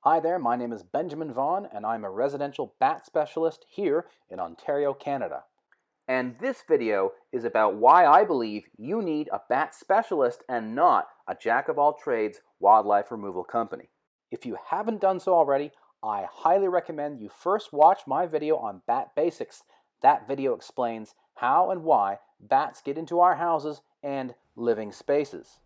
Hi there, my name is Benjamin Vaughn, and I'm a residential bat specialist here in Ontario, Canada. And this video is about why I believe you need a bat specialist and not a jack-of-all-trades wildlife removal company. If you haven't done so already, I highly recommend you first watch my video on bat basics. That video explains how and why bats get into our houses and living spaces.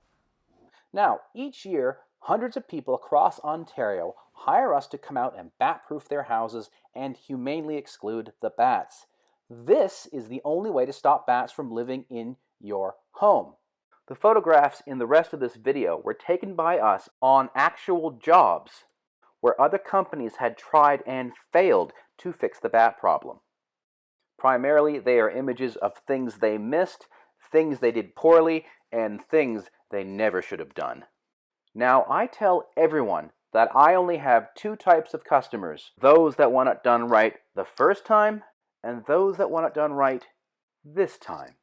Now, each year, hundreds of people across Ontario hire us to come out and bat-proof their houses and humanely exclude the bats. This is the only way to stop bats from living in your home. The photographs in the rest of this video were taken by us on actual jobs where other companies had tried and failed to fix the bat problem. Primarily, they are images of things they missed, things they did poorly, and things they never should have done. Now, I tell everyone that I only have two types of customers: those that want it done right the first time, and those that want it done right this time.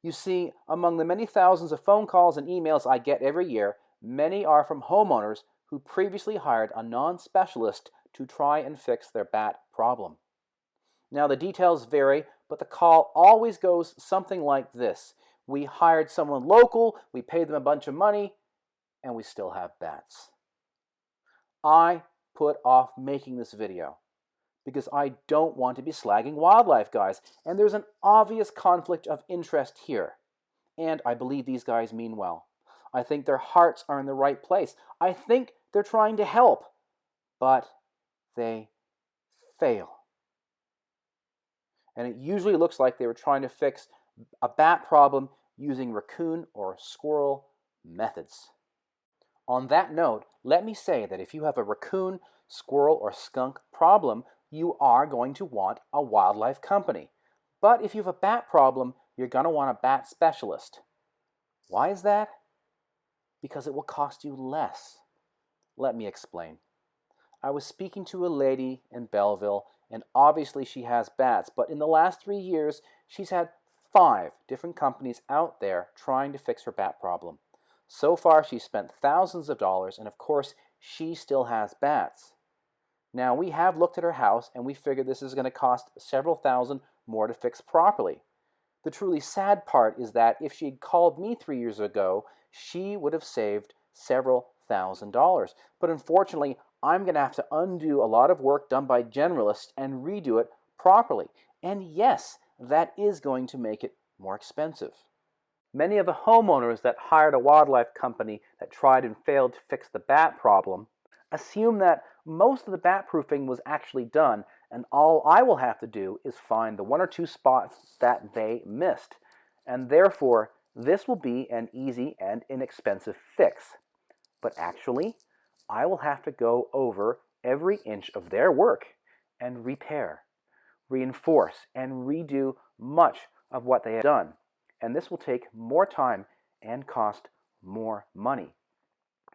You see, among the many thousands of phone calls and emails I get every year, many are from homeowners who previously hired a non-specialist to try and fix their bat problem. Now, the details vary, but the call always goes something like this: we hired someone local, we paid them a bunch of money, and we still have bats. I put off making this video because I don't want to be slagging wildlife guys, and there's an obvious conflict of interest here. And I believe these guys mean well. I think their hearts are in the right place. I think they're trying to help, but they fail. And it usually looks like they were trying to fix a bat problem using raccoon or squirrel methods. On that note, let me say that if you have a raccoon, squirrel, or skunk problem, you are going to want a wildlife company. But if you have a bat problem, you're going to want a bat specialist. Why is that? Because it will cost you less. Let me explain. I was speaking to a lady in Belleville, and obviously she has bats, but in the last 3 years, she's had 5 different companies out there trying to fix her bat problem. So far, she's spent thousands of dollars, and of course, she still has bats. Now, we have looked at her house, and we figured this is going to cost several thousand more to fix properly. The truly sad part is that if she had called me 3 years ago, she would have saved several $1,000s. But unfortunately, I'm going to have to undo a lot of work done by generalists and redo it properly. And yes, that is going to make it more expensive. Many of the homeowners that hired a wildlife company that tried and failed to fix the bat problem assume that most of the bat proofing was actually done, and all I will have to do is find the 1 or 2 spots that they missed. And therefore, this will be an easy and inexpensive fix. But actually, I will have to go over every inch of their work and repair, reinforce, and redo much of what they have done. And this will take more time and cost more money.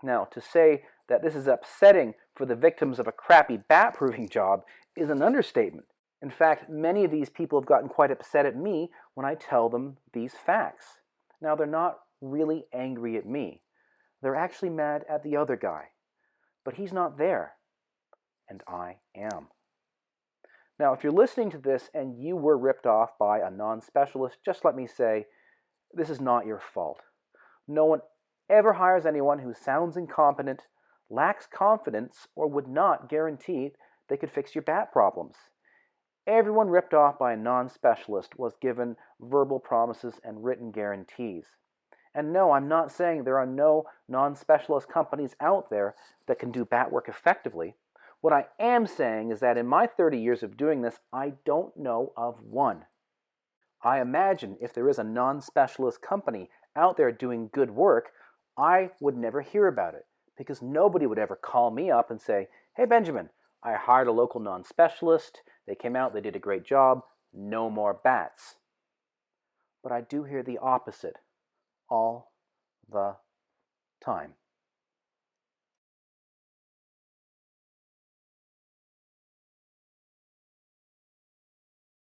Now, to say that this is upsetting for the victims of a crappy bat-proofing job is an understatement. In fact, many of these people have gotten quite upset at me when I tell them these facts. Now, they're not really angry at me. They're actually mad at the other guy. But he's not there, and I am. Now, if you're listening to this and you were ripped off by a non-specialist, just let me say, this is not your fault. No one ever hires anyone who sounds incompetent, lacks confidence, or would not guarantee they could fix your bat problems. Everyone ripped off by a non-specialist was given verbal promises and written guarantees. And no, I'm not saying there are no non-specialist companies out there that can do bat work effectively. What I am saying is that in my 30 years of doing this, I don't know of one. I imagine if there is a non-specialist company out there doing good work, I would never hear about it, because nobody would ever call me up and say, "Hey Benjamin, I hired a local non-specialist, they came out, they did a great job, no more bats." But I do hear the opposite all the time.